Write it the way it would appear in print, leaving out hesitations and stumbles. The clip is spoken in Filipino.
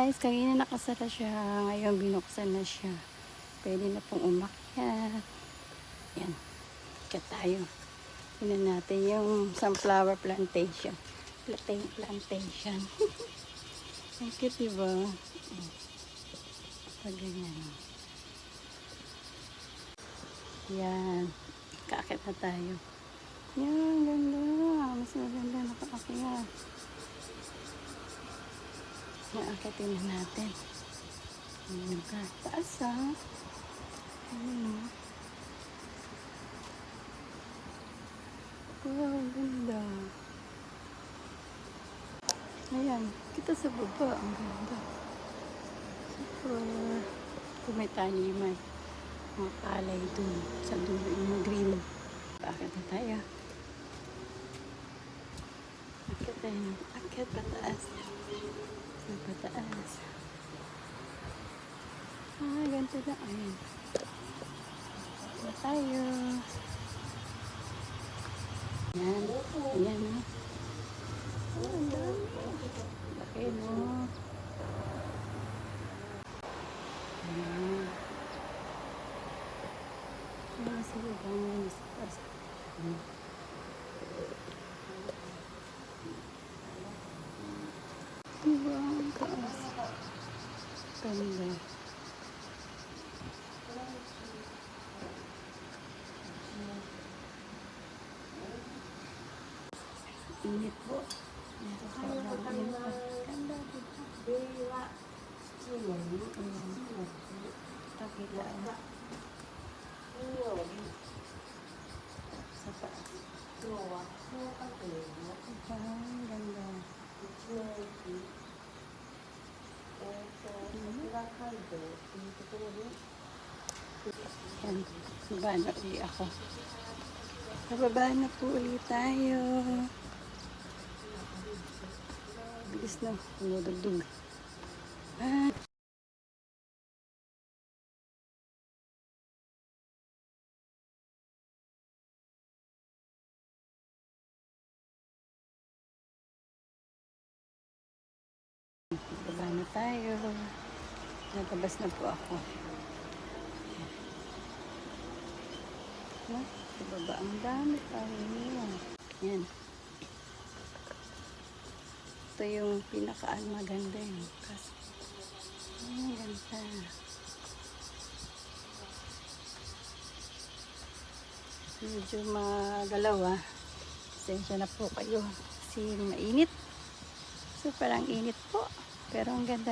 guys, kanina nakasara siya. Ngayon binuksan na siya. Pwede na pong umakyat. Yan. Ikat tayo. Tingnan natin yung sunflower plantation. Plantation. Ang cute, diba? Pag ganyan. Yan. Kaakit na tayo. Yan, ganda. Mas maganda nakaakyat. Naakitin na natin. Ayan ka. Taas ah. Ayan. Wow, ganda. Ayan. Kita sa baba. Ang ganda. Super. Kung may taniman. Mga palay dun. Sa dulo yung green. Bakit na tayo? Akit tayo. Akit pataas. Sa pataas. Ganito na. Ayan. Na tayo. Ayan. Ayan na. Ang dami. Laki mo. Ayan. Ayan. Sige ba mo. Diba ang taas? Ganda. Init po. Ganda dito. Takila na. Sa taas. Ganda. Yan. Baba na ulit ako. Bababa na po ulit tayo. Bilis na. Dumudugdug. Bababa na tayo. Natabas na po ako. Sa baba ang dami tayo. Yan. Ito yung pinakaan maganda yun. Kasi, ganda. Medyo magalaw ah. Pasensya na po kayo. Kasi mainit. So parang init po. Pero ang ganda.